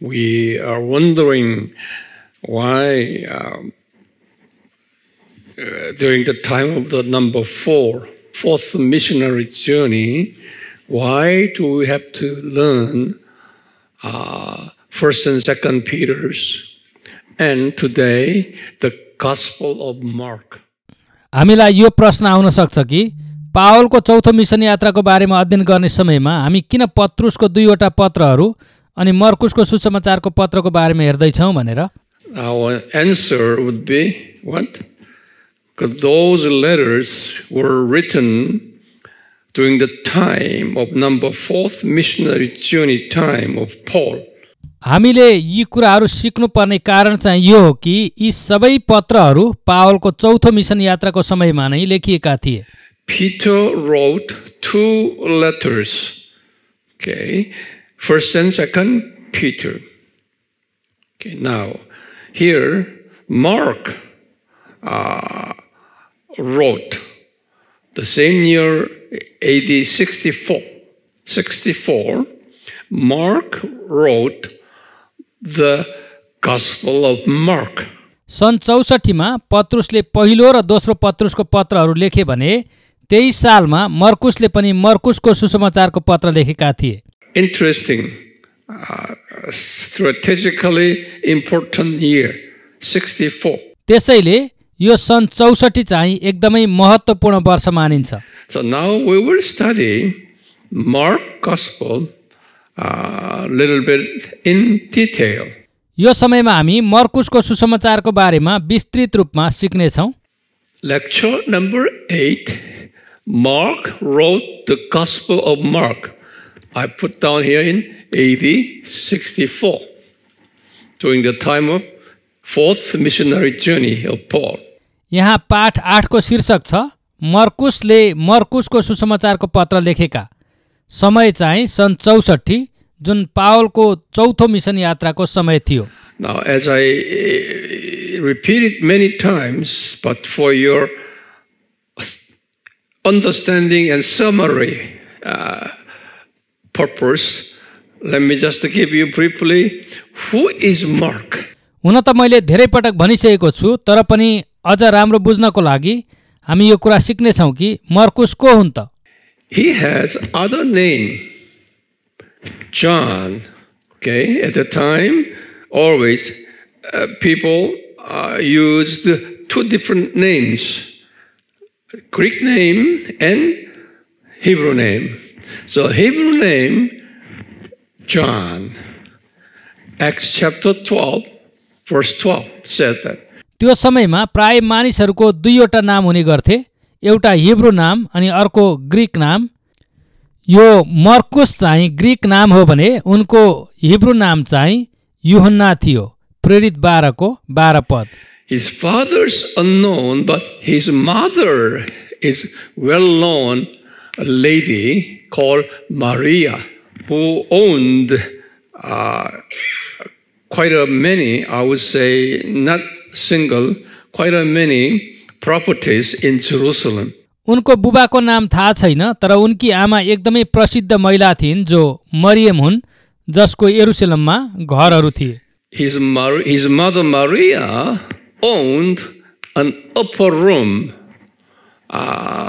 we are wondering why during the time of the number fourth missionary journey, why do we have to learn First and Second Peter's and today the Gospel of Mark? हामीलाई यो प्रश्न आउन सक्छ कि पावलको चौथो mission यात्राको बारेमा अध्ययन गर्ने समयमा हामी किन पत्रुसको दुईवटा पत्रहरू अनि मर्कुसको सुसमाचारको पत्रको बारेमा हेर्दैछौँ भनेर? Our answer would be what? Because those letters were written during the time of number fourth missionary journey time of Paul. हामीले यी कुराहरू सिक्नुपर्ने कारण चाहिँ यो हो कि यी सबै पत्रहरू पावलको चौथो मिसन यात्राको समयमा नै लेखिएका थिए। Peter wrote two letters, okay, First and Second Peter. Okay, now here Mark wrote the same year AD 64. Mark wrote the Gospel of Mark. सन् 64 मा पत्रुसले पहिलो र दोस्रो पत्रुसको पत्रहरू लेखे भने 23 सालमा मर्कुसले पनि मर्कुसको सुसमाचारको पत्र लेखेका थिए। Interesting, strategically important year, 64. त्यसैले यो सन् 64 चाहिँ एकदमै महत्त्वपूर्ण वर्ष मानिन्छ। So now we will study Mark Gospel a little bit in detail. यो समयमा हामी मर्कुसको सुसमाचारको बारेमा विस्तृत रूपमा सिक्ने छौं। Lecture number 8, Mark wrote the Gospel of Mark. I put down here in AD 64, during the time of fourth missionary journey of Paul. यहाँ पाठ 8 को शीर्षक छ मर्कुसले मर्कुसको सुसमाचारको पत्र लेखेका। समय चाहिँ सन् 64 जुन पावलको चौथो मिसन यात्राको समय थियो। Now, as I repeated many times, but for your understanding and summary purpose, let me just give you briefly, who is Mark? हुन त मैले धेरै पटक भनिसकेको छु, तर पनि अझ राम्रो बुझ्नको लागि हामी यो कुरा सिक्ने छौं कि मर्कुस को हुन् त? He has other name, John. Okay, at the time, always people used two different names, Greek name and Hebrew name. So Hebrew name, John. Acts chapter 12, verse 12 said that. त्यो समयमा प्राय मानिसहरूको दुईवटा नाम हुने गर्थे, एउटा हिब्रू नाम अनि अर्को ग्रीक नाम। यो मर्कुस चाहिँ ग्रीक नाम हो भने उनको हिब्रू नाम चाहिँ यूहन्ना थियो। प्रेरित 12 को 12 पद। His father's unknown, but his mother is well-known, a lady called Maria, who owned quite a many, I would say, not single, quite a many properties in Jerusalem. उनको बुबाको नाम थाहा छैन, तर उनकी आमा एकदमै प्रसिद्ध महिला थिइन् जो मरियम हुन्, जसको यरुशलेममा घरहरू थिए। His mother Maria owned an upper room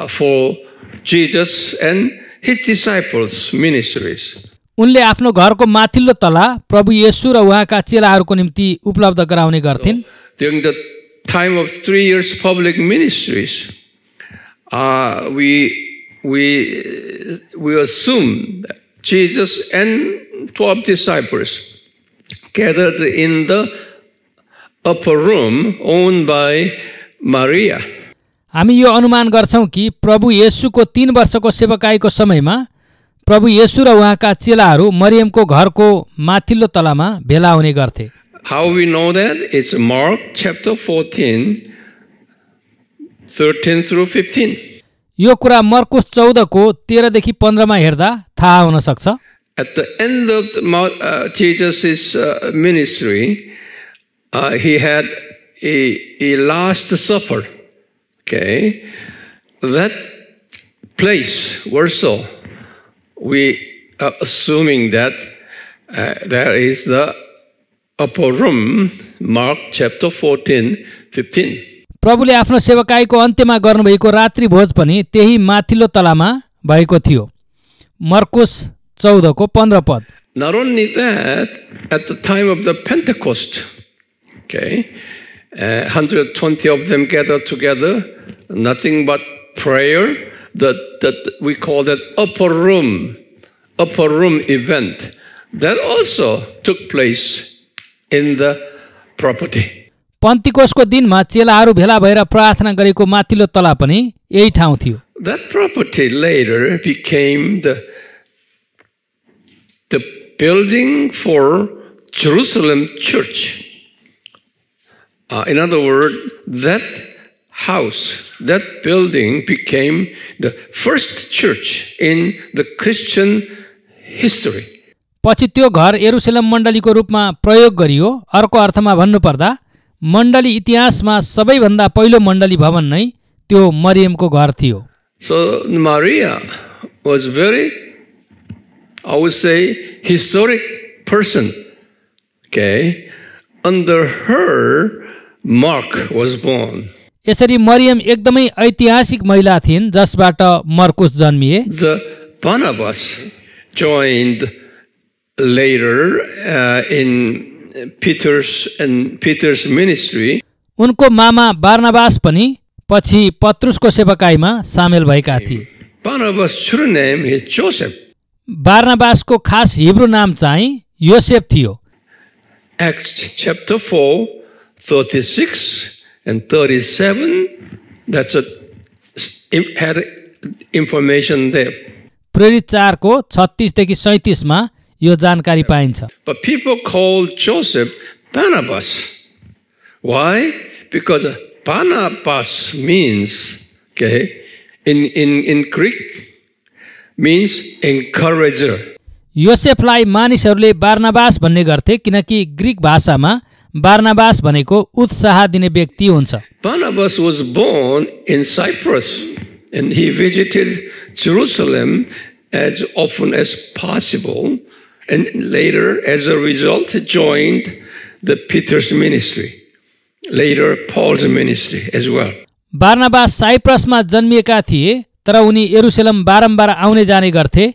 for Jesus and his disciples' ministries. उनले आफ्नो घरको माथिल्लो तला प्रभु येशू र उहाँका चेलाहरूको निम्ति उपलब्ध गराउने गर्थिन्। During the time of 3 years public ministries, we assume that Jesus and 12 disciples gathered in the upper room owned by Maria. हामी यो अनुमान गर्छौं कि प्रभु येशूको 3 वर्षको सेवकाईको समयमा प्रभु येशू र उहाँका चेलाहरू मरियमको घरको माथिल्लो तलामा भेला हुने गर्थे। How we know that? It's Mark chapter 14, 13 through 15. यो कुरा मर्कुस 14 को 13 देखि 15 मा हेर्दा थाहा हुन सक्छ। At the end of Jesus' ministry, he had a last supper. Okay, that place, Warsaw, we are assuming that there is the upper room, Mark chapter 14:15. प्रभुले आफ्नो सेवकाईको अन्त्यमा गर्नुभएको रात्रि भोज पनि त्यही माथिल्लो तलामा भएको थियो। मर्कुस 14 को 15 पद। Not only that, at the time of the Pentecost, 120 of them gathered together, nothing but prayer. That we call that upper room event. That also took place in the property. पन्तिकोसको दिनमा चेलाहरू भेला भएर प्रार्थना गरेको माथिल्लो तला पनि यही ठाउँ थियो। That property later became the building for Jerusalem church. In other words, that house, that building became the first church in the Christian history. पछि त्यो घर यरुशलेम मण्डलीको रूपमा प्रयोग गरियो। अर्को अर्थमा भन्नुपर्दा मण्डली इतिहासमा सबैभन्दा पहिलो मण्डली भवन नै त्यो मरियमको घर थियो। So Maria was very, I would say, historic person. Under her, Mark was born. यसरी मरियम एकदमै ऐतिहासिक महिला थिइन् जसबाट मर्कुस जन्मिए। The Barnabas joined later in Peter's ministry. उनको मामा बार्नाबास पनि पछि पत्रुसको सेवकाईमा सामेल भएका थिए। Barnabas' true name is Joseph. बार्नाबासको खास हिब्रू नाम चाहिँ योसेफ थियो। Acts chapter 4:36 and 37, had information there. प्रेरित 4 को 36 देखि 37 मा यो जानकारी पाइन्छ। But people call Joseph Barnabas. Why? Because Barnabas means, in Greek, means encourager. योसेफलाई मानिसहरूले बार्नाबास भन्ने गर्थे किनकि ग्रीक भाषामा बार्नाबास भनेको उत्साह दिने व्यक्ति हुन्छ। Barnabas was born in Cyprus and he visited Jerusalem as often as possible, and later as a result joined the Peter's ministry, later Paul's ministry as well. Barnabas साइप्रसमा जन्मिएका थिए तर उनी यरुशलेम बारम्बार आउने जाने गर्थे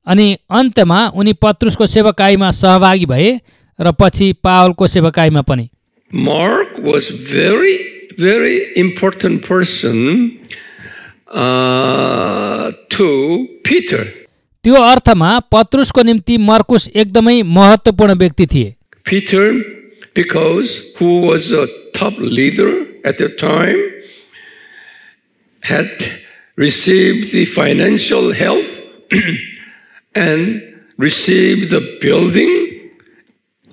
अनि अन्त्यमा उनी पत्रुसको सेवकाईमा सहभागी भए र पछि पावलको सेवकाईमा पनि। Mark was very, very important person to Peter. त्यो अर्थमा पत्रुसको निम्ति मर्कुस एकदमै महत्त्वपूर्ण व्यक्ति थिए। Peter, because who was a top leader at the time, had received the financial help and received the building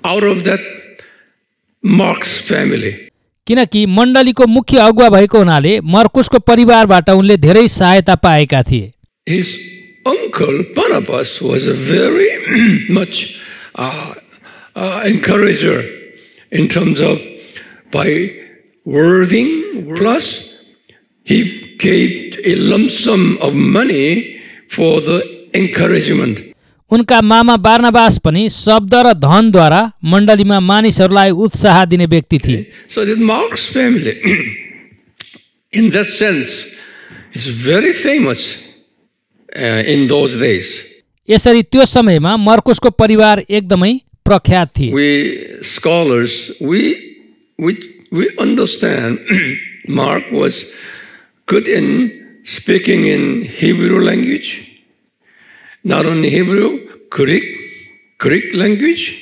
out of that Mark's family. किनकि मण्डलीको मुख्य अगुवा भएको हुनाले मर्कुसको परिवारबाट उनले धेरै सहायता पाएका थिए। His uncle Barnabas was a very much encourager in terms of by wording, plus he gave a lump sum of money for the encouragement. उनका मामा बार्नाबास पनि शब्द र धनद्वारा मण्डलीमा मानिसहरूलाई उत्साह दिने व्यक्ति थिए। So the Mark's family in that sense is very famous in those days. यसरी त्यो समयमा मर्कुसको परिवार एकदमै प्रख्यात थिए। We scholars we understand Mark was good in speaking in Hebrew language. Not only Hebrew, Greek language,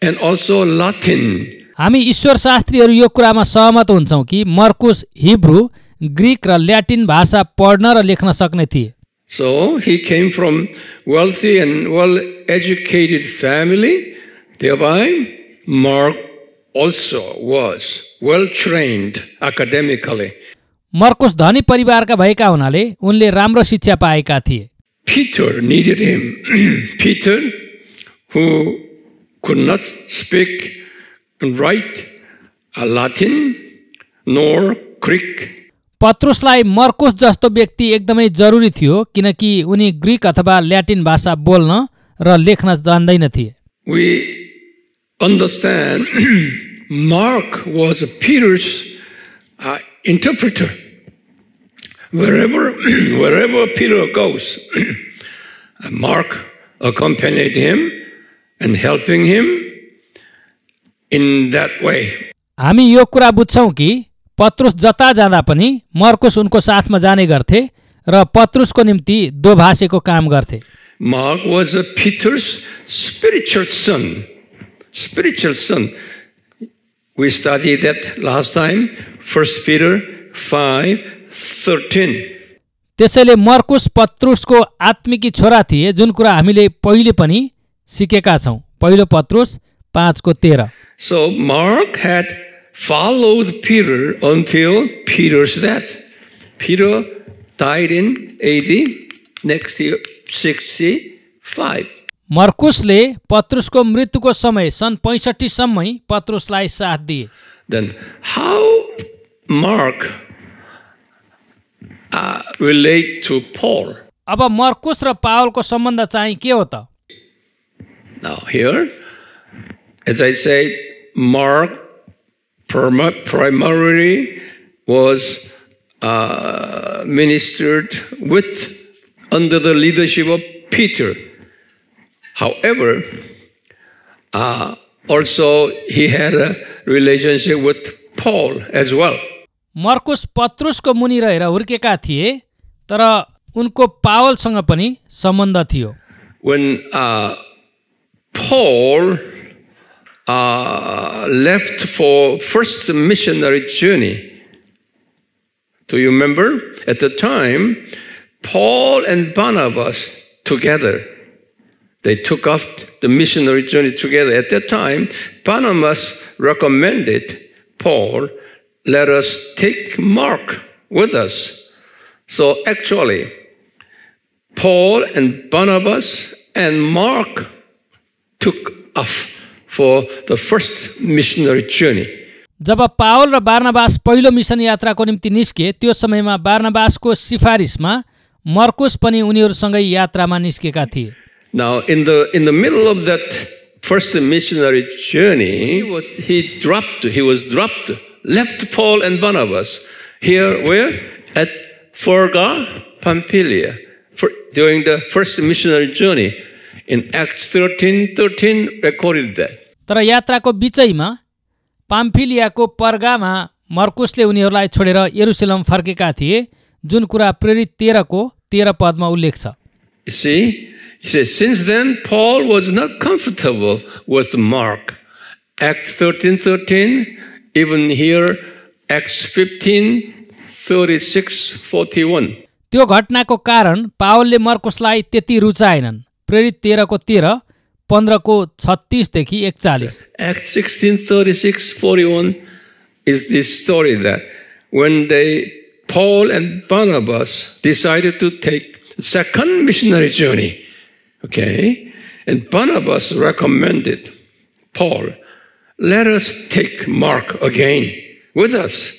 and also Latin. हामी ईश्वर शास्त्रीहरू यो कुरामा सहमत हुन्छौँ कि मर्कुस हिब्रू, ग्रीक र ल्याटिन भाषा पढ्न र लेख्न सक्ने थिए। So he came from wealthy and well-educated family. Thereby, Mark also was well-trained academically. मर्कुस धनी परिवारका भएका हुनाले उनले राम्रो शिक्षा पाएका थिए। Peter needed him. Peter, who could not speak and write Latin nor Greek. पत्रुसलाई मर्कुस जस्तो व्यक्ति एकदमै जरुरी थियो किनकि उनी ग्रीक अथवा ल्याटिन भाषा बोल्न र लेख्न जान्दैन थिए। We understand Mark was Peter's interpreter. Wherever Peter goes, Mark accompanied him and helping him in that way. हामी यो कुरा बुझ्छौं कि पत्रुस जता जाँदा पनि मर्कुस उनको साथमा जाने गर्थे र पत्रुसको निम्ति दोभाषेको काम गर्थे. Mark was Peter's spiritual son. Spiritual son. We studied that last time, 1 Peter 5:13. त्यसैले मर्कुस पत्रुसको आत्मिकी छोरा थिए, जुन कुरा हामीले पहिले पनि सिकेका छौं. पहिलो पत्रुस 5:13. So Mark had followed Peter until Peter's death. Peter died in AD next year 65. मर्कुसले पत्रुसको मृत्युको समय सन् 65 सम्मै पत्रुसलाई साथ दिए. Then how Mark relate to Paul? अब मर्कुस र पावलको सम्बन्ध चाहिँ के हो त? Now here, as I said, Mark primarily was ministered with under the leadership of Peter. However, also he had a relationship with Paul as well. मर्कुस पत्रुसको मुनि रहेर हुर्केका थिए, तर उनको पावलसँग पनि सम्बन्ध थियो. When Paul left for first missionary journey, do you remember? At the time, Paul and Barnabas together, they took off the missionary journey together. At that time, Barnabas recommended Paul, let us take Mark with us. So actually, Paul and Barnabas and Mark took off for the first missionary journey. जब Paul र Barnabas पहिलो mission यात्राको निम्ति निस्के, त्यो समयमा बार्नबासको सिफारिसमा मर्कुस पनि उनीहरूसँगै यात्रामा निस्केका थिए. Now in the middle of that first missionary journey, he was dropped, left Paul and Barnabas here where at Perga, Pamphylia, during the first missionary journey. In Acts 13:13 recorded that. तर यात्राको बिचैमा पाम्फिलियाको पर्गामा मर्कुसले उनीहरूलाई छोडेर यरुशलेम फर्केका थिए, जुन कुरा प्रेरित 13 को 13 पदमा उल्लेख छ. You see, he says, since then Paul was not comfortable with Mark. Acts 13:13, even here Acts 15:36-41. त्यो घटनाको कारण पावलले मर्कुसलाई त्यति रुचाएनन्. प्रेरित 13 को 13, 15 को 36 देखि 41. Acts 16:36-41 is this story that when Paul and Barnabas decided to take the second missionary journey, okay, and Barnabas recommended Paul, let us take Mark again with us.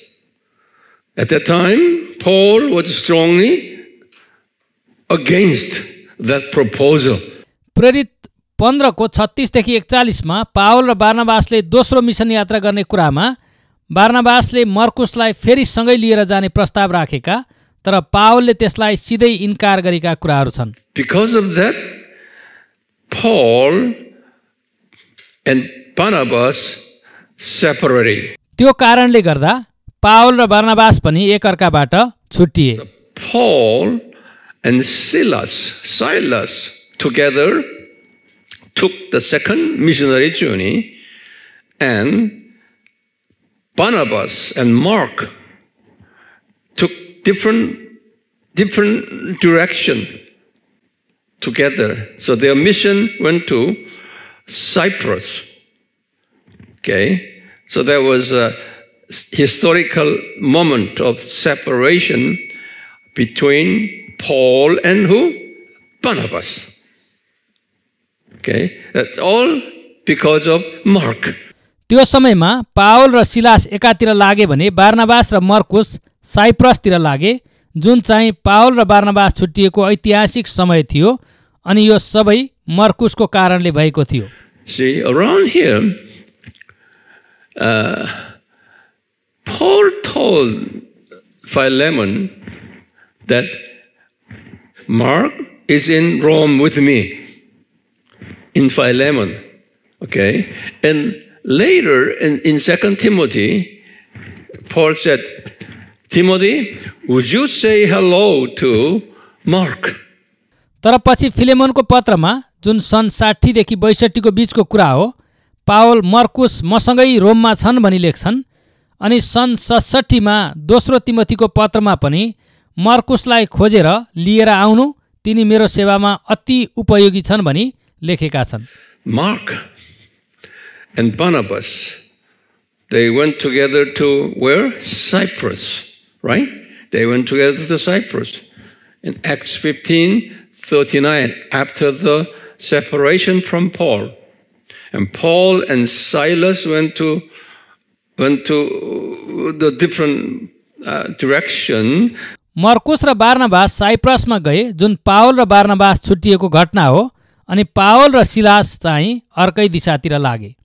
At that time, Paul was strongly against that proposal. प्रेरित 15 को 36 देखि 41 मा Paul र बार्नबासले दोस्रो mission यात्रा गर्ने कुरामा बार्नबासले मर्कुसलाई फेरि सँगै लिएर जाने प्रस्ताव राखेका, तर पावलले त्यसलाई सिधै इन्कार गरेका कुराहरू छन्. Because of that, Paul and Barnabas separated. त्यो कारणले गर्दा पावल र बार्नबास पनि एकअर्काबाट छुट्टिए. So Paul and Silas together took the second missionary journey, and Barnabas and Mark took different direction together. So their mission went to Cyprus. Okay, so there was a historical moment of separation between Paul and who? Barnabas. Okay, that's all because of Mark. त्यो समयमा Paul र Silas एकातिर लागे भने बार्नबास र मर्कुस साइप्रसतिर लागे, जुन चाहिँ पावल र बार्नबास छुट्टिएको ऐतिहासिक समय थियो, अनि यो सबै मर्कुसको कारणले भएको थियो. See, around here Paul told Philemon that Mark is in Rome with me, in Philemon. Okay? And later in 2 Timothy, Paul said, Timothy, would you say hello to Mark? तर पछि फिलेमोनको पत्रमा जुन सन् 60 देखि 62 को बीचको कुरा हो, पावल मर्कुस मसँगै रोममा छन् भनी लेख्छन् अनि सन् 67 मा दोस्रो तिमोथीको पत्रमा पनि मर्कुसलाई खोजेर लिएर आउनु, तिनी मेरो सेवामा अति उपयोगी छन् भनी लेखेका छन्। Mark and Barnabas, they went together to where? Cyprus, right? They went together to Cyprus. In Acts 15:39, after the separation from Paul, and Paul and Silas went to the different direction. मर्कुस र बार्नबास साइप्रसमा गए, जुन Paul र बार्नबास छुट्टिएको घटना हो, अनि Paul र Silas चाहिँ अर्कै दिशातिर लागे।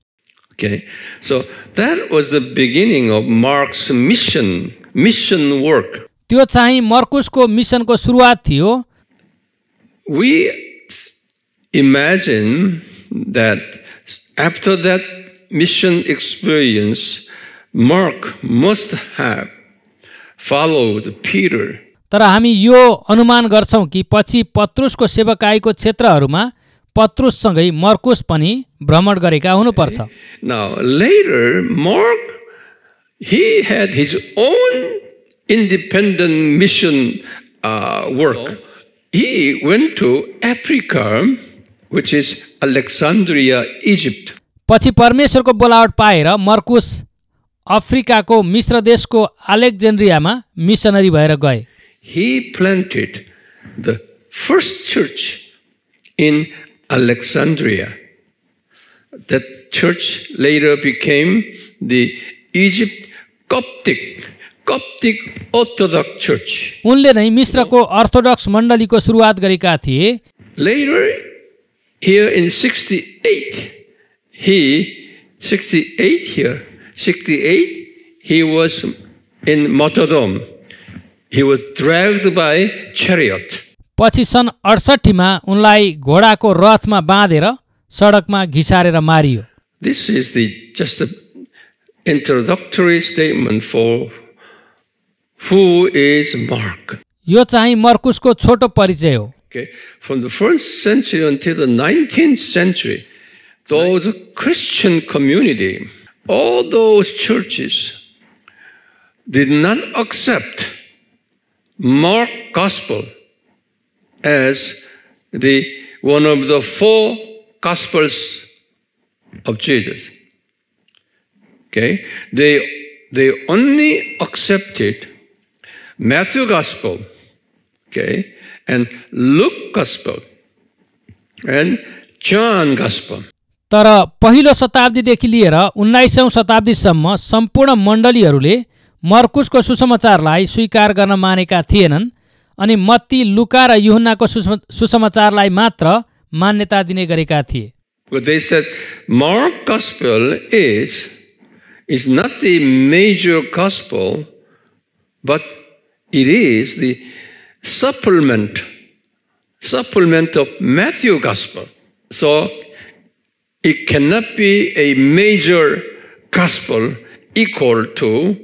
Okay, so that was the beginning of Mark's mission work. त्यो चाहिँ मर्कुसको मिसनको सुरुवात थियो। We imagine that after that mission experience, Mark must have followed Peter. तर हामी यो अनुमान गर्छौं कि पछि पत्रुसको सेवकाईको क्षेत्रहरूमा पत्रुससँगै मर्कुस पनि भ्रमण गरेका हुनुपर्छ। Now later, Mark, he had his own independent mission work. He went to Africa, which is Alexandria, Egypt. पछि परमेश्वरको बोलावट पाएर मर्कुस अफ्रिकाको मिस्र देशको अलेक्जेन्ड्रियामा मिसनरी भएर गए। He planted the first church in Alexandria. That church later became the Egypt Coptic Orthodox Church. उनले नै मिस्रको अर्थोडक्स मण्डलीको सुरुवात गरेका थिए। Later, here in 68, he was in martyrdom. He was dragged by chariot. पछि सन् 68 मा उनलाई घोडाको रथमा बाँधेर सडकमा घिसारेर Mario. This is just the introductory statement for who is Mark. यो चाहिँ मर्कुसको छोटो परिचय हो। Okay, from the 1st century until the 19th century, those Christian community, all those churches did not accept Mark Gospel as one of the 4 Gospels of Jesus. Okay, they only accepted Matthew Gospel, okay, and Luke Gospel and John Gospel. तर पहिलो शताब्दीदेखि लिएर 19औं शताब्दीसम्म सम्पूर्ण मण्डलीहरूले मर्कुसको सुसमाचारलाई स्वीकार गर्न मानेका थिएनन् अनि मत्ती, लुका र यूहन्नाको सुसमाचारलाई मात्र मान्यता दिने गरेका थिए। But they said Mark Gospel is not the major gospel, but it is the supplement of Matthew Gospel. So it cannot be a major gospel equal to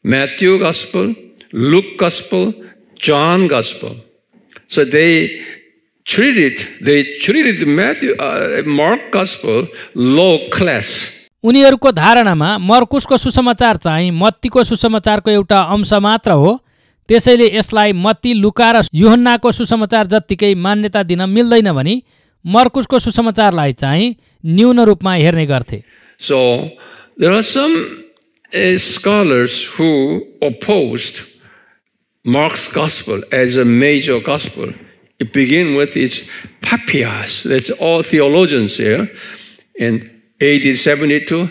Matthew Gospel, Luke Gospel, John Gospel. So they treated Mark Gospel low class. उनीहरूको धारणामा मर्कुसको सुसमाचार चाहिँ मत्तीको सुसमाचारको एउटा अंश मात्र हो, त्यसैले यसलाई मत्ती, लुका र यूहन्नाको सुसमाचार जत्तिकै मान्यता दिन मिल्दैन भनी मर्कुसको सुसमाचारलाई चाहिँ न्यून रूपमा हेर्ने गर्थे। So there are some scholars who opposed Mark's Gospel as a major gospel. It begins with its Papias. That's all theologians here in AD 70 to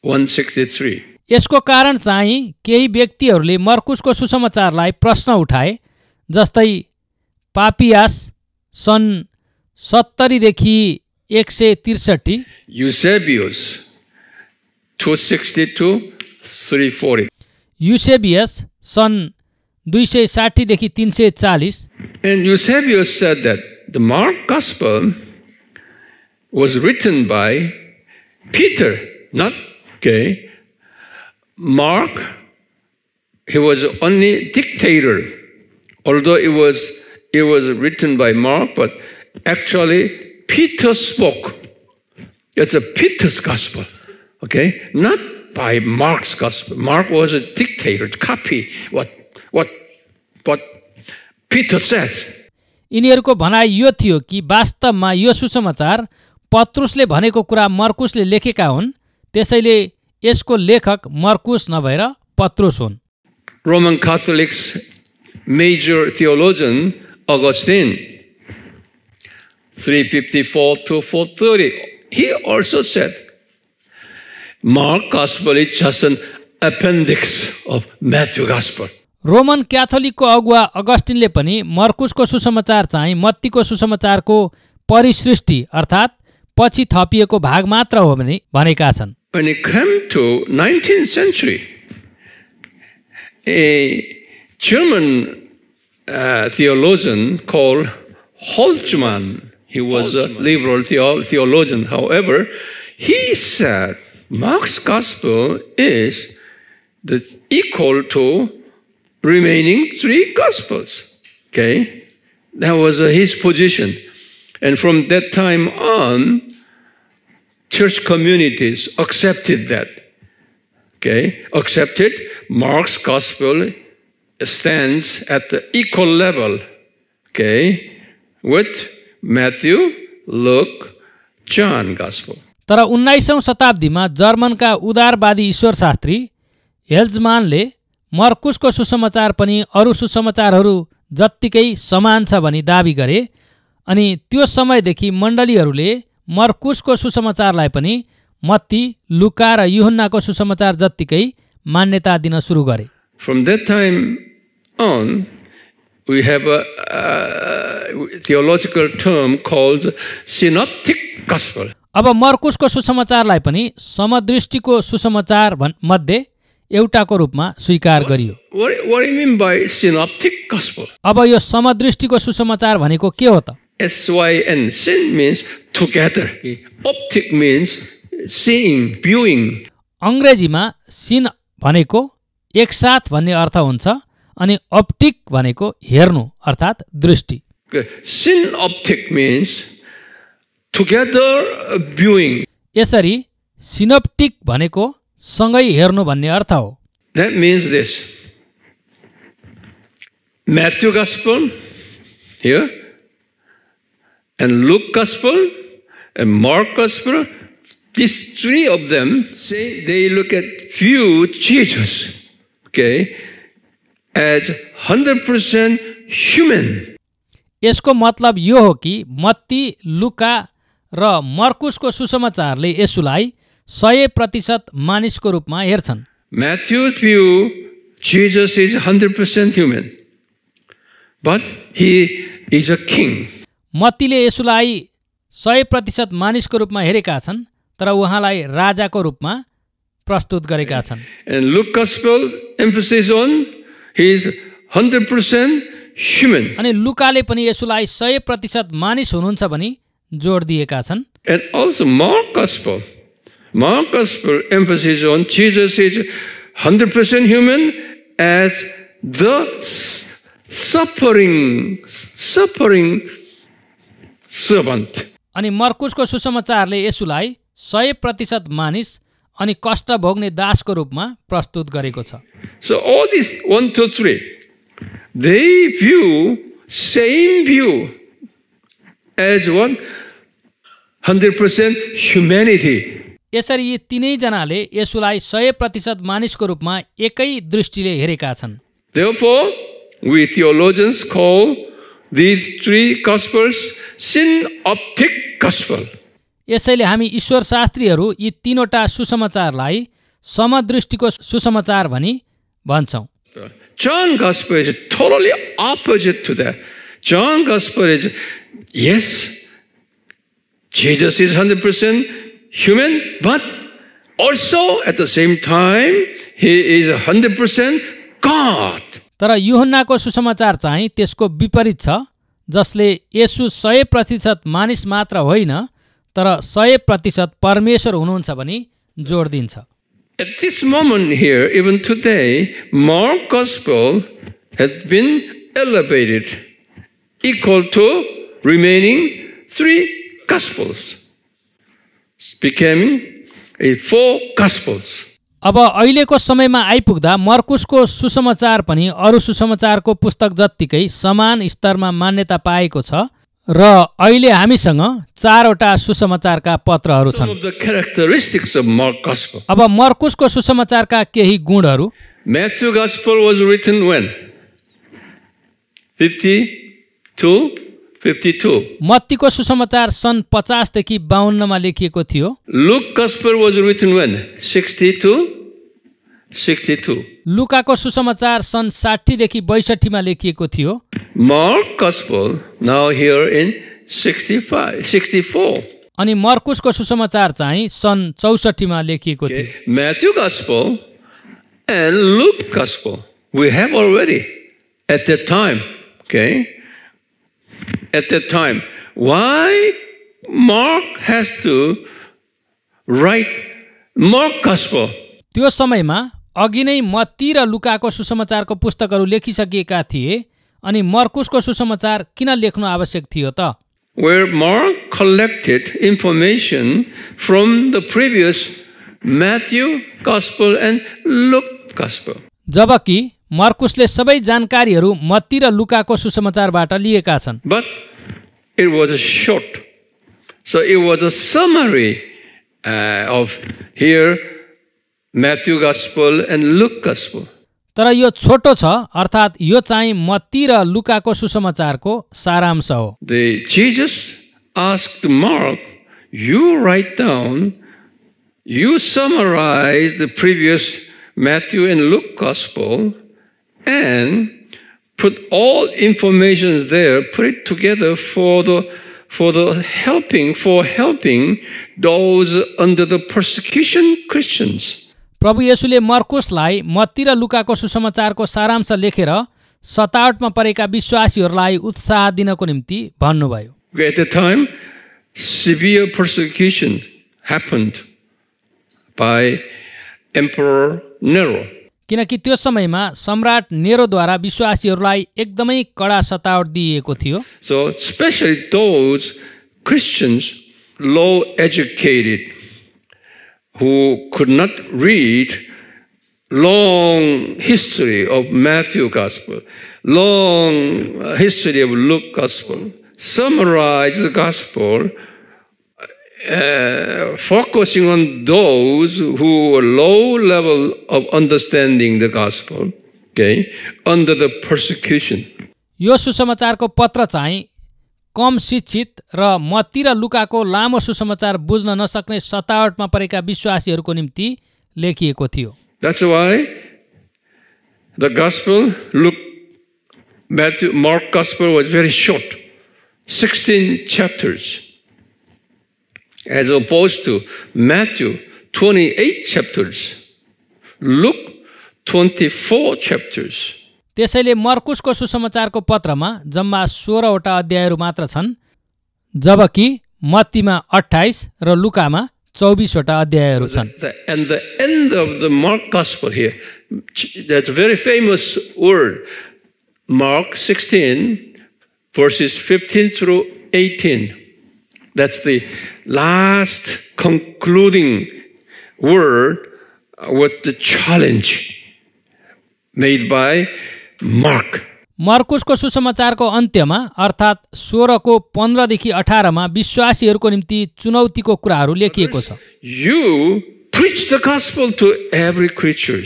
163. यसको कारण चाहिँ केही व्यक्तिहरूले मर्कुसको सुसमाचारलाई प्रश्न उठाए, जस्तै पापियास सन् 70 देखि 163, Eusebius 260 340. युसेबियस सन् 260 देखि 340. And Eusebius said that the Mark Gospel was written by Peter, not Mark. He was only dictator, although it was written by Mark, but actually Peter spoke. It's a Peter's gospel, not by Mark's gospel. Mark was a dictator, copy what Peter said. यिनीहरूको भनाइ यो थियो कि वास्तवमा यो सुसमाचार पत्रुसले भनेको कुरा मर्कुसले लेखेका हुन्, त्यसैले यसको लेखक मर्कुस नभएर पत्रुस हुन्. Roman Catholics major theologian Augustine, 354 to 430, he also said, Mark Gospel is just an appendix of Matthew Gospel. Roman क्याथोलिकको अगुवा अगस्टिनले पनि मर्कुसको सुसमाचार चाहिँ मत्तीको सुसमाचारको परिसृष्टि अर्थात् पछि थपिएको भाग मात्र हो भनेका छन्. When it came to 19th century, a German theologian called Holtzmann, he was a liberal theologian. However, he said Mark's gospel is equal to remaining three gospels. That was his position. And from that time on, church communities accepted that. Accepted Mark's gospel stands at the equal level, with Matthew, Luke, John gospel. तर 19औं शताब्दीमा जर्मनका उदारवादी ईश्वरशास्त्री हेल्जमानले मर्कुसको सुसमाचार पनि अरू सुसमाचारहरू जत्तिकै समान छ भनी दाबी गरे अनि त्यो समयदेखि मण्डलीहरूले मर्कुसको सुसमाचारलाई पनि मत्ती, लुका र यूहन्नाको सुसमाचार जत्तिकै मान्यता दिन सुरु गरे. From that time on, we have a theological term called synoptic gospel. अब मर्कुसको सुसमाचारलाई पनि समदृष्टिको सुसमाचार मध्ये एउटाको रूपमा स्वीकार गरियो. What do you mean by synoptic gospel? अब यो समदृष्टिको सुसमाचार भनेको के हो त? SYN, syn means together. Optic means seeing, viewing. अंग्रेजीमा सिन भनेको एकसाथ भन्ने अर्थ हुन्छ अनि ऑप्टिक भनेको हेर्नु अर्थात् दृष्टि. Synoptic means together viewing. यसरी सिनोप्टिक भनेको सँगै हेर्नु भन्ने अर्थ हो. That means this. Matthew Gospel here, and Luke Gospel, and Mark Gospel, these three of them say they look at view Jesus, as 100% human. यसको मतलब यो हो कि मत्ती, लुका र मर्कुसको सुसमाचारले यसुलाई 100% मानिसको रूपमा हेर्छन्. Matthew's view, Jesus is 100% human, but he is a king. मत्तीले यसुलाई 100% मानिसको रूपमा हेरेका छन् तर उहाँलाई राजाको रूपमा प्रस्तुत गरेका छन्. And Luke Gospel emphasis on he is 100% human. अनि लुकाले पनि यसुलाई 100% मानिस हुनुहुन्छ भनी जोड दिएका छन्. And also Mark Gospel emphasis on Jesus is 100% human as the suffering servant. अनि मर्कुसको सुसमाचारले यसुलाई 100% मानिस अनि कष्ट भोग्ने दासको रूपमा प्रस्तुत गरेको छ. So all these 1, 2, 3, they view same view as 100% humanity. यसरी यी तीनै जनाले यसुलाई 100% मानिसको रूपमा एकै दृष्टिले हेरेका छन्. Therefore, we theologians call these three gospels synoptic gospel. यसैले हामी ईश्वर शास्त्रीहरू यी तीनवटा सुसमाचारलाई समदृष्टिको सुसमाचार भनी भन्छौं. John Gospel is totally opposite to that. John Gospel is, yes, Jesus is 100% human, but Also, at the same time, he is 100% God. तर यूहन्नाको सुसमाचार चाहिँ त्यसको विपरीत छ, जसले येशू 100% मानिस मात्र होइन तर 100% परमेश्वर हुनुहुन्छ भनी जोड दिन्छ। At this moment here, even today, Mark's gospel has been elevated, equal to remaining 3 gospels, becoming 4 gospels. अब अहिलेको समयमा आइपुग्दा मर्कुसको सुसमाचार पनि अरू सुसमाचारको पुस्तक जत्तिकै समान स्तरमा मान्यता पाएको छ र अहिले हामीसँग 4 वटा सुसमाचारका पत्रहरू Some छन्। of the characteristics of Mark's gospel. अब मर्कुसको सुसमाचारका केही गुणहरू। Matthew's gospel was written when? 52. मत्तीको सुसमाचार सन् 50 देखि 52 मा लेखिएको थियो। Luke's gospel was written when? 62. लुकाको सुसमाचार सन् 60 देखि 62 मा लेखिएको थियो। Mark's gospel now here in 64. अनि मर्कुसको सुसमाचार चाहिँ सन् 64 मा लेखिएको थियो। Okay. Matthew's gospel and Luke's gospel we have already at that time. Okay. At that time, why Mark has to write Mark's gospel? त्यो समयमा अघि नै मत्ती र लुकाको सुसमाचारको पुस्तकहरू लेखिसकिएका थिए, अनि मर्कुसको सुसमाचार किन लेख्नु आवश्यक थियो त? Where Mark collected information from the previous Matthew gospel and Luke gospel. जबकि मर्कुसले सबै जानकारीहरू मत्ती र लुकाको सुसमाचारबाट लिएका छन्। But it was short. So it was a summary of here Matthew gospel and Luke gospel. तर यो छोटो छ, अर्थात् यो चाहिँ मत्ती र लुकाको सुसमाचारको सारांश हो। Jesus asked Mark, you write down, you summarize the previous Matthew and Luke gospel and put all information there, put it together for helping those under the persecution Christians. प्रभु येशूले मर्कुसलाई मत्ती र लुकाको सुसमाचारको सारांश लेखेर सतावटमा परेका विश्वासीहरूलाई उत्साह दिनको निम्ति भन्नुभयो। At the time, severe persecution happened by Emperor Nero. किनकि त्यो समयमा सम्राट नेरोद्वारा विश्वासीहरूलाई एकदमै कडा सतावट दिइएको थियो। So especially those Christians low educated who could not read long history of Matthew gospel, long history of Luke gospel, summarize the gospel, focusing on those who were low level of understanding the gospel, okay, under the persecution. यो सुसमाचारको पत्र चाहिँ कम शिक्षित र मत्ती र लुकाको लामो सुसमाचार बुझ्न नसक्ने सतावटमा परेका विश्वासीहरूको निम्ति लेखिएको थियो। That's why the gospel, Mark gospel was very short, 16 chapters, as opposed to Matthew, 28 chapters, Luke, 24 chapters. त्यसैले मर्कुसको सुसमाचारको पत्रमा जम्मा 16 वटा अध्यायहरू मात्र छन्, जबकि मत्तीमा 28 र लुकामा 24 वटा अध्यायहरू छन्। And the end of the Mark gospel here, that's a very famous word, Mark 16, verses 15 through 18. That's the last concluding word with the challenge made by Mark. मर्कुसको सुसमाचारको अन्त्यमा अर्थात् 16 को 15 देखि 18 मा विश्वासीहरूको निम्ति चुनौतीको कुराहरू लेखिएको छ। You preach the gospel to every creature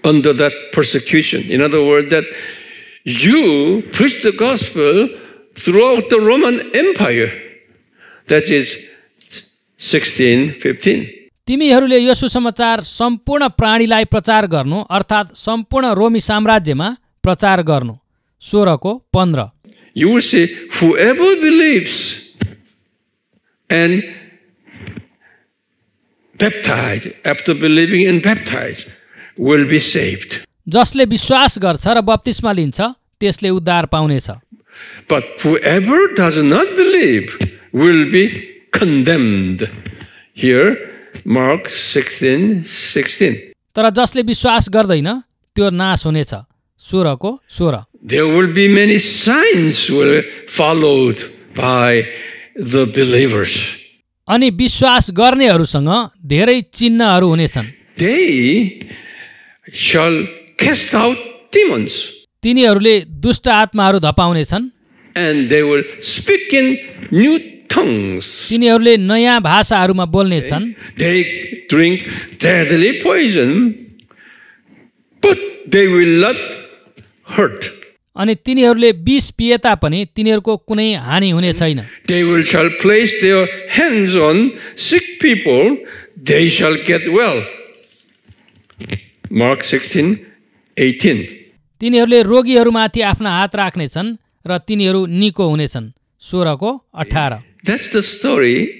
under that persecution. In other words, that you preach the gospel throughout the Roman Empire. That is 16:15. तिमीहरूले यो सुसमाचार सम्पूर्ण प्राणीलाई प्रचार गर्नु, अर्थात् सम्पूर्ण रोमी साम्राज्यमा प्रचार गर्नु। 16 को 15. You will say, whoever believes and baptized, after believing and baptized, will be saved. जसले विश्वास गर्छ र बप्तिस्मा लिन्छ त्यसले उद्धार पाउनेछ. But whoever does not believe will be condemned. Here, Mark 16:16. तर जसले विश्वास गर्दैन त्यो नाश हुनेछ. 16:16. There will be many signs will followed by the believers. अनि विश्वास गर्नेहरूसँग धेरै चिन्हहरू हुनेछन्. They shall cast out demons. तिनीहरूले दुष्ट आत्माहरू धपाउनेछन्. And they will speak in new tongues. तिनीहरूले नयाँ भाषाहरूमा बोल्नेछन्. They drink deadly poison, but they will not hurt. अनि तिनीहरूले विष पिए तापनि तिनीहरूको कुनै हानि हुने छैन. They will shall place their hands on sick people, they shall get well. Mark 16:18. तिनीहरूले रोगीहरूमाथि आफ्ना हात राख्नेछन् र तिनीहरू निको हुनेछन्. 16:18. That's the story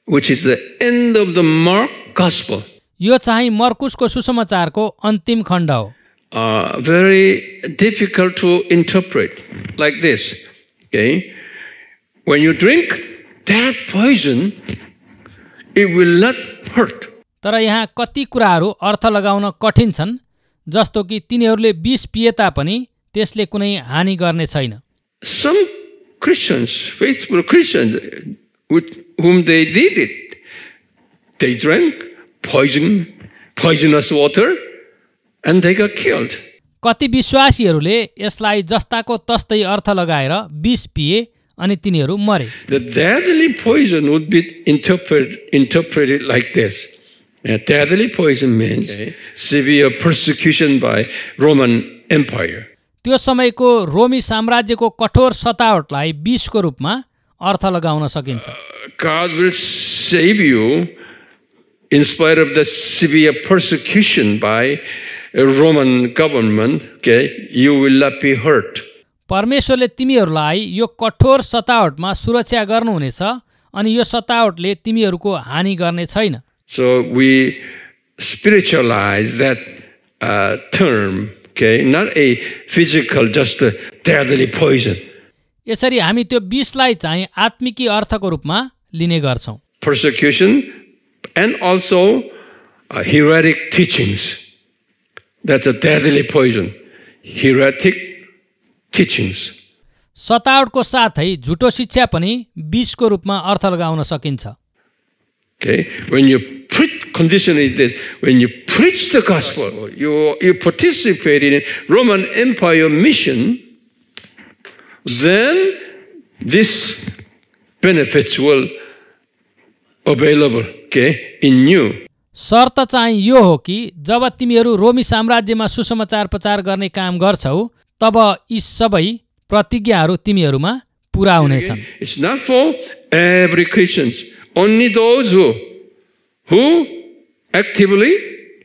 which is the end of the Mark Gospel. यो चाहिँ मर्कुसको सुसमाचारको अन्तिम खण्ड हो. Very difficult to interpret like this. Okay, when you drink that poison, it will not hurt. तर यहाँ कति कुराहरू अर्थ लगाउन कठिन छन्, जस्तो कि तिनीहरूले विष पिए तापनि त्यसले कुनै हानि गर्ने छैन. Some Christians, faithful Christians, with whom they did it, they drank poisonous water, and they got killed. कति विश्वासीहरूले यसलाई जस्ताको तस्तै अर्थ लगाएर विष पिए अनि तिनीहरू मरे. The deadly poison would be interpreted like this. Deadly poison means severe persecution by Roman Empire. त्यो समयको रोमी साम्राज्यको कठोर सतावटलाई विषको रूपमा अर्थ लगाउन सकिन्छ. God will save you in spite of the severe persecution by Roman government. Okay, you will not be hurt. परमेश्वरले तिमीहरूलाई यो कठोर सतावटमा सुरक्षा गर्नुहुनेछ अनि यो सतावटले तिमीहरूको हानि गर्ने छैन. So we spiritualize that term. Okay, not a physical, just a deadly poison. यसरी हामी त्यो विषलाई चाहिँ आत्मिकी अर्थको रूपमा लिने गर्छौं. Persecution and also heretic teachings. That's a deadly poison. Heretic teachings. सतावटको साथै झुटो शिक्षा पनि विषको रूपमा अर्थ लगाउन सकिन्छ. Okay, when you preach, condition is this: when you preach the gospel, you participate in Roman Empire mission, then this benefits will available. Okay, in you. शर्त चाहिँ यो हो कि जब तिमीहरू रोमी साम्राज्यमा सुसमाचार प्रचार गर्ने काम गर्छौ तब यी सबै प्रतिज्ञाहरू तिमीहरूमा पूरा हुनेछन्. It's not for every Christians. Only those who actively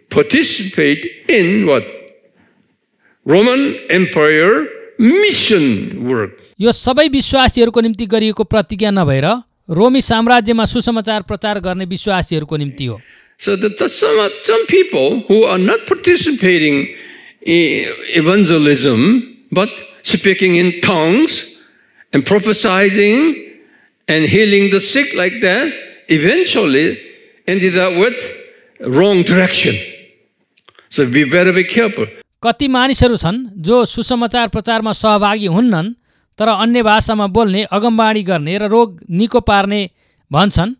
participate in what? Roman Empire mission work. यो सबै विश्वासीहरूको निम्ति गरिएको प्रतिज्ञा नभएर रोमी साम्राज्यमा सुसमाचार प्रचार गर्ने विश्वासीहरूको निम्ति हो. So some people who are not participating in evangelism but speaking in tongues and prophesying and healing the sick like that, eventually ended up with wrong direction. So we better be careful. कति मानिसहरू छन् जो सुसमाचार प्रचारमा सहभागी हुन्नन् तर अन्य भाषामा बोल्ने, अगमबाणी गर्ने र रोग निको पार्ने भन्छन्.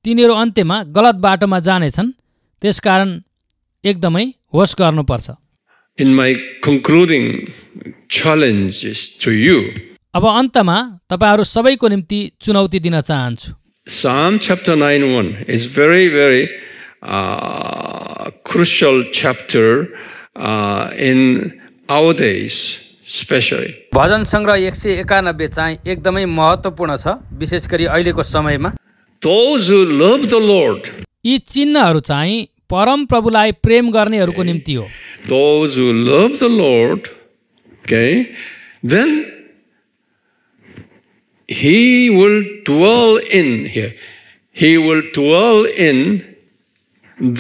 तिनीहरू अन्त्यमा गलत बाटोमा जानेछन्. त्यसकारण एकदमै होस गर्नुपर्छ. In my concluding challenges to you, अब अन्तमा तपाईहरु सबैको निम्ति चुनौती दिन चाहन्छु. Psalm chapter 9:1 is very, very crucial chapter in our days, especially. भजन संग्रह 191 चाहिँ एकदमै महत्त्वपूर्ण छ, विशेष गरी अहिलेको समयमा. Those who love the Lord. यी चिन्हहरू चाहिँ परम प्रभुलाई प्रेम गर्नेहरूको निम्ति हो. Those who love the Lord, okay, then He will dwell in here. he will dwell in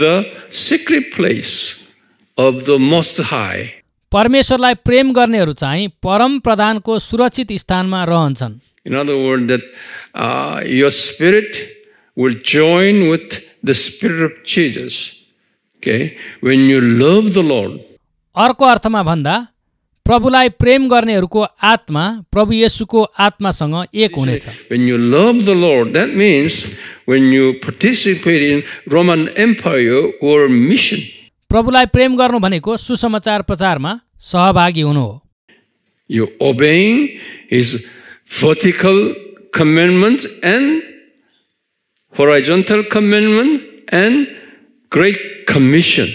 the secret place of the Most High. परमेश्वरलाई प्रेम गर्नेहरू चाहिँ परम प्रधानको सुरक्षित स्थानमा रहन्छन्. In other words, that your spirit will join with the spirit of Jesus. Okay, when you love the Lord. अर्को अर्थमा भन्दा प्रभुलाई प्रेम गर्नेहरूको आत्मा प्रभु येशूको आत्मासँग एक हुनेछ. When you love the Lord, that means when you participate in Roman Empire or mission. प्रभुलाई प्रेम गर्नु भनेको सुसमाचार प्रचारमा सहभागी हुनु हो. You obeying his vertical commandments and horizontal commandment and great commission.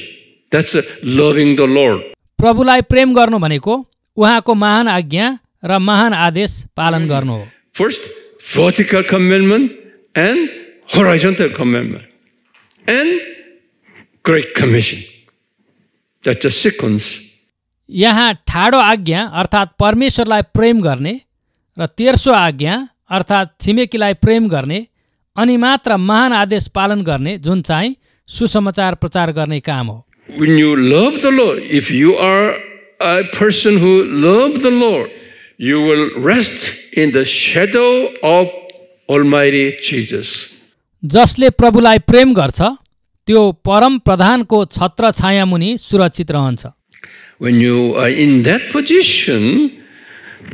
That's loving the Lord. प्रभुलाई प्रेम गर्नु भनेको उहाँको महान आज्ञा र महान आदेश पालन गर्नु हो. First, vertical commandment and horizontal commandment and great commission. That's a sequence. यहाँ ठाडो आज्ञा अर्थात् परमेश्वरलाई प्रेम गर्ने र तेर्सो आज्ञा अर्थात् छिमेकीलाई प्रेम गर्ने अनि मात्र महान आदेश पालन गर्ने जुन चाहिँ सुसमाचार प्रचार गर्ने काम हो. When you love the Lord, if you are a person who loves the Lord, you will rest in the shadow of Almighty Jesus. जसले प्रभुलाई प्रेम गर्छ त्यो परम प्रधानको छत्र छाया मुनि सुरक्षित रहन्छ. When you are in that position,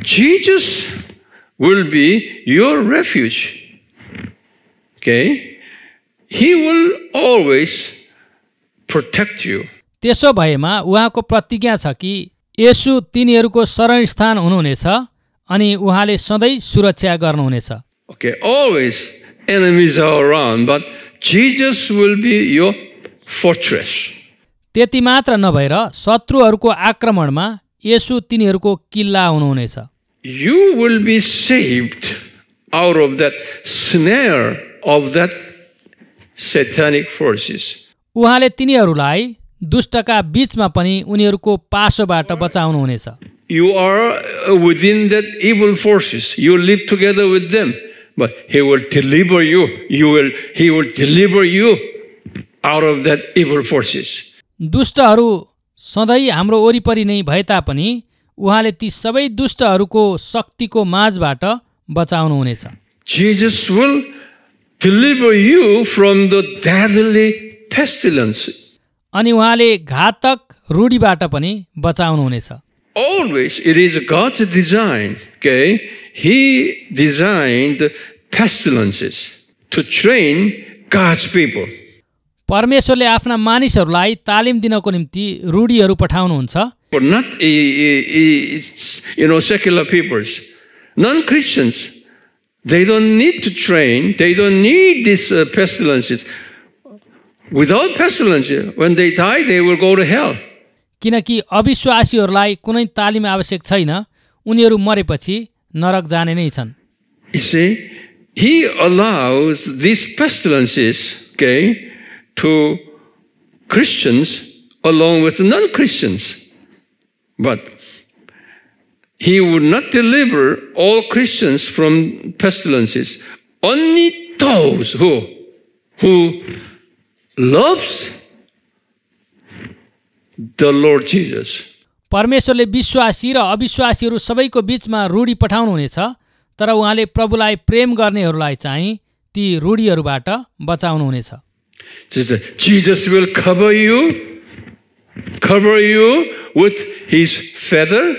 Jesus will be your refuge. Okay? He will always protect you. त्यसो भएमा उहाँको प्रतिज्ञा छ कि येशू तिनीहरूको शरण स्थान हुनुहुनेछ अनि उहाँले सधैँ सुरक्षा गर्नुहुनेछ. Okay, always enemies are around, but Jesus will be your fortress. त्यति मात्र नभएर शत्रुहरूको आक्रमणमा येशू तिनीहरूको किल्ला हुनुहुनेछ. You will be saved out of that snare of that satanic forces. उहाँले तिनीहरूलाई दुष्टका बीचमा पनि उनीहरूको पासोबाट बचाउनुहुनेछ. You are within that evil forces. You live together with them, but He will deliver you. He will deliver you out of that evil forces. दुष्टहरू सधैँ हाम्रो वरिपरि नै भए तापनि उहाँले ती सबै दुष्टहरूको शक्तिको माझबाट बचाउनुहुनेछ. Jesus will deliver you from the deadly pestilence. अनि उहाँले घातक रूढीबाट पनि बचाउनुहुनेछ. Always it is God's design. Okay, He designed pestilences to train God's people. परमेश्वरले आफ्ना मानिसहरूलाई तालिम दिनको निम्ति रूढीहरू पठाउनुहुन्छ. But not secular peoples, non-Christians. They don't need to train. They don't need these pestilences. Without pestilence, when they die, they will go to hell. किनकि अविश्वासीहरूलाई कुनै तालिम आवश्यक छैन. उनीहरू मरेपछि नरक जाने नै छन्. You see, He allows these pestilences, okay, to Christians along with non-Christians. But He would not deliver all Christians from pestilences. Only those who loves the Lord Jesus. परमेश्वरले विश्वासी र अविश्वासीहरू सबैको बीचमा रूढी पठाउनुहुनेछ. तर उहाँले प्रभुलाई प्रेम गर्नेहरूलाई चाहिँ ती रूढीहरूबाट बचाउनुहुनेछ. Jesus will cover you with His feather.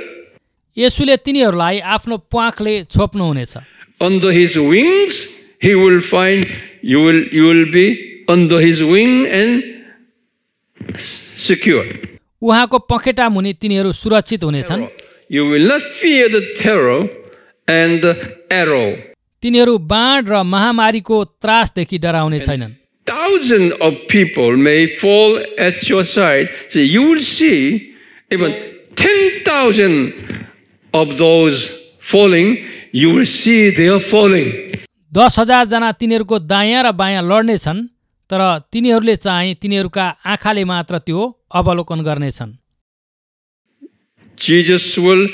येशूले तिनीहरूलाई आफ्नो प्वाखले छोप्नुहुनेछ. Under His wings, He will find you will be under His wing and secure. उहाँको पखेटा मुनि तिनीहरू सुरक्षित हुनेछन्. You will not fear the terror and the arrow. तिनीहरू बाण र महामारीको त्रासदेखि डराउने छैनन्. Thousands of people may fall at your side. So you will see even 10,000 of those falling. You will see they are falling. 10,000 जना तिनीहरूको दायाँ र बायाँ लड्ने छन्. तर तिनीहरूले चाहिँ तिनीहरूका आँखाले मात्र त्यो अवलोकन गर्नेछन्. Jesus will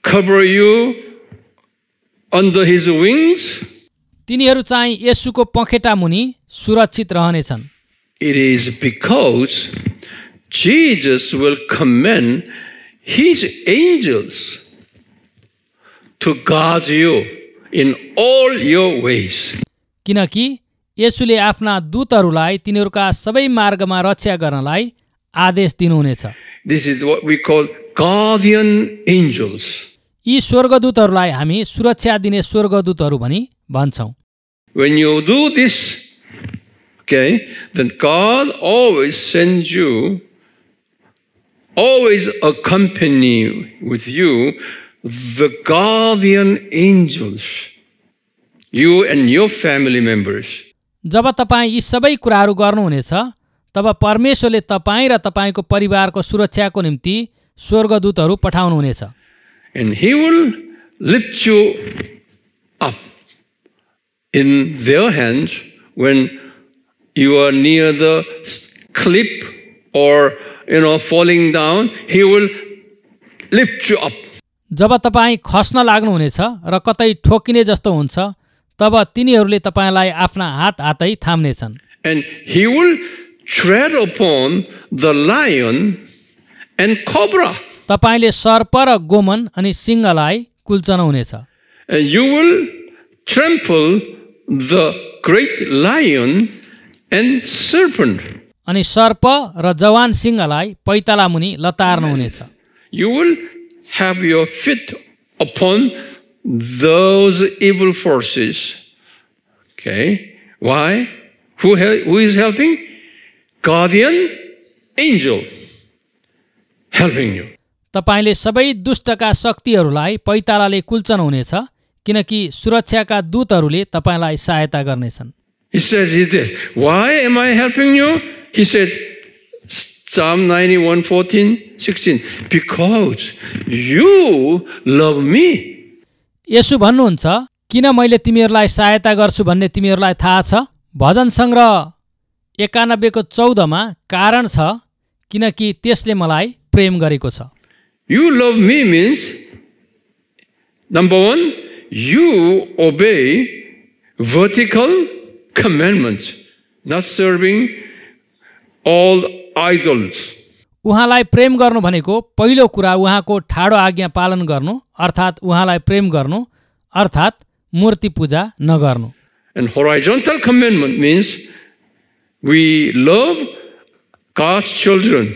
cover you under His wings. तिनीहरू चाहिँ येशूको पखेटा मुनि सुरक्षित रहनेछन्। It is because Jesus will command his angels to guard you in all your ways. किनकि येशूले आफ्ना दूतहरूलाई तिनीहरूका सबै मार्गमा रक्षा गर्नलाई आदेश दिनुहुनेछ। This is what we call guardian angels. यी स्वर्गदूतहरूलाई हामी सुरक्षा दिने स्वर्गदूतहरू भनी भन्छौँ। When you do this, okay, then God always sends you, always accompany with you the guardian angels, you and your family members. जब तपाईँ यी सबै कुराहरू गर्नुहुनेछ तब परमेश्वरले तपाईँ र तपाईँको परिवारको सुरक्षाको निम्ति स्वर्गदूतहरू पठाउनुहुनेछ। And he will lift you up in their hands when you are near the cliff or falling down. He will lift you up. जब तपाईँ खस्न लाग्नुहुनेछ र कतै ठोकिने जस्तो हुन्छ तब तिनीहरूले तपाईलाई आफ्ना हातै थाम्नेछन्। And he will tread upon the lion and cobra. तपाईले सर्प र गोमन अनि सिंहलाई कुल्चनाउनेछ। And you will trample the great lion and serpent. अनि सर्प र जवान सिंहलाई पैताला मुनि लतार्नुहुनेछ। You will have your feet upon those evil forces. Okay? Why? Who is helping? Guardian angel helping you. तपाईले सबै दुष्टका शक्तिहरूलाई पैतालाले कुल्चनाउनेछ किनकि सुरक्षाका दूतहरूले तपाईलाई सहायता गर्नेछन्। He says this. Why am I helping you? He said, Psalm 91, 14, 16. Because you love me. यसो भन्नुहुन्छ किन मैले तिमीहरूलाई सहायता गर्छु भन्ने तिमीहरूलाई थाहा छ। भजन सङ्ग्रह 91 को 14 मा कारण छ किनकि त्यसले मलाई प्रेम गरेको छ। You love me means, number one, you obey vertical commandments, not serving all idols. उहाँलाई प्रेम गर्नु भनेको पहिलो कुरा उहाँको ठाडो आज्ञा पालन गर्नु अर्थात् उहाँलाई प्रेम गर्नु अर्थात् मूर्ति पूजा नगर्नु। And horizontal commandment means we love God's children.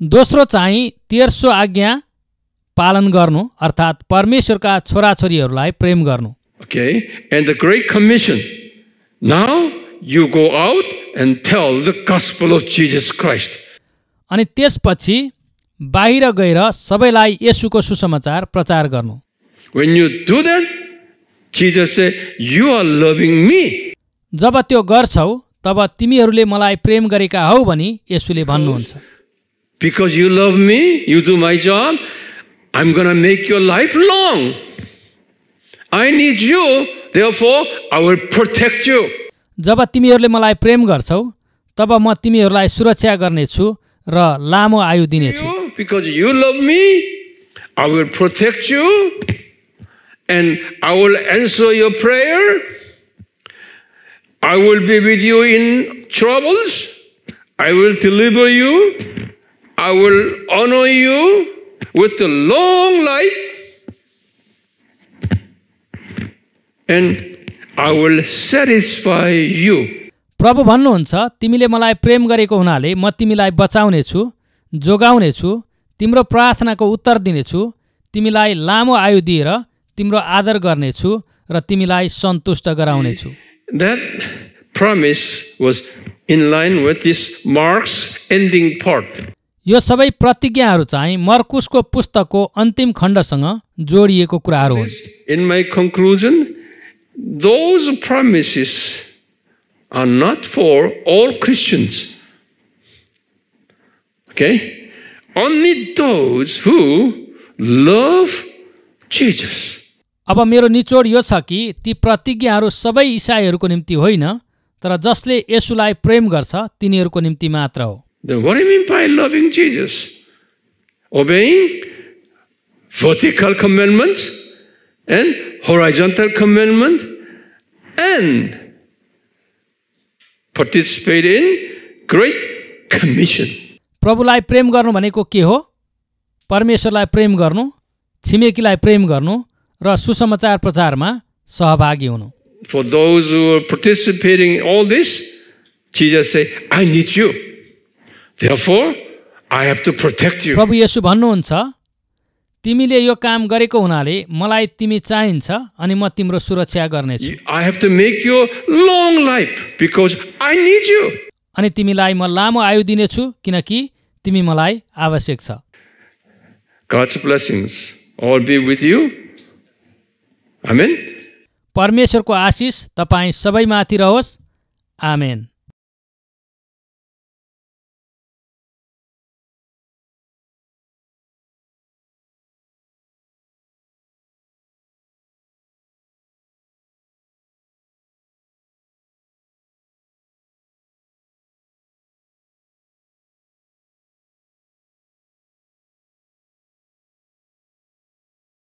दोस्रो चाहिँ तेर्सो आज्ञा पालन गर्नु अर्थात् परमेश्वरका छोराछोरीहरूलाई प्रेम गर्नु। Okay, and the Great Commission. Now you go out and tell the gospel of Jesus Christ. अनि त्यसपछि बाहिर गएर सबैलाई येशूको सुसमाचार प्रचार गर्नु। When you do that, Jesus said, you are loving me. जब त्यो गर्छौ तब तिमीहरूले मलाई प्रेम गरेका हौ भनी येशूले भन्नुहुन्छ। Because you love me, you do my job, I'm going to make your life long. I need you, therefore I will protect you. जब तिमीहरूले मलाई प्रेम गर्छौ तब म तिमीहरूलाई सुरक्षा गर्नेछु र लामो आयु दिनेछु। Because you love me, I will protect you and I will answer your prayer. I will be with you in troubles. I will deliver you. I will honor you with a long life. And I will satisfy you. प्रभु भन्नुहुन्छ तिमीले मलाई प्रेम गरेको हुनाले म तिमीलाई बचाउने छु, जोगाउने छु, तिम्रो प्रार्थनाको उत्तर दिनेछु, तिमीलाई लामो आयु दिएर तिम्रो आदर गर्नेछु र तिमीलाई सन्तुष्ट गराउने छु। That promise was in line with this Mark's ending part. यो सबै प्रतिज्ञाहरू चाहिँ मर्कुसको पुस्तकको अन्तिम खण्डसँग जोडिएको कुराहरू हुन्। In my conclusion, those promises are not for all Christians. Okay? Only those who love Jesus. अब मेरो निचोड यो छ कि ती प्रतिज्ञाहरू सबै ईसाईहरूको निम्ति होइन तर जसले येशूलाई प्रेम गर्छ तिनीहरूको निम्ति मात्र हो। Then what do you mean by loving Jesus? Obeying vertical commandments and horizontal commandment and participate in Great Commission. प्रभुलाई प्रेम गर्नु भनेको के हो? परमेश्वरलाई प्रेम गर्नु, छिमेकीलाई प्रेम गर्नु र सुसमाचार प्रचारमा सहभागी हुनु. For those who are participating in all this, Jesus said, I need you. Therefore, I have to protect you. प्रभु येशू भन्नुहुन्छ, तिमीले यो काम गरेको हुनाले मलाई तिमी चाहिन्छ अनि म तिम्रो सुरक्षा गर्नेछु. I have to make you long life because I need you. अनि तिमीलाई म लामो आयु दिनेछु किनकि तिमी मलाई आवश्यक छ. God's blessings all be with you. Amen. परमेश्वरको आशिष तपाईं सबैमाथि रहोस्. आमेन.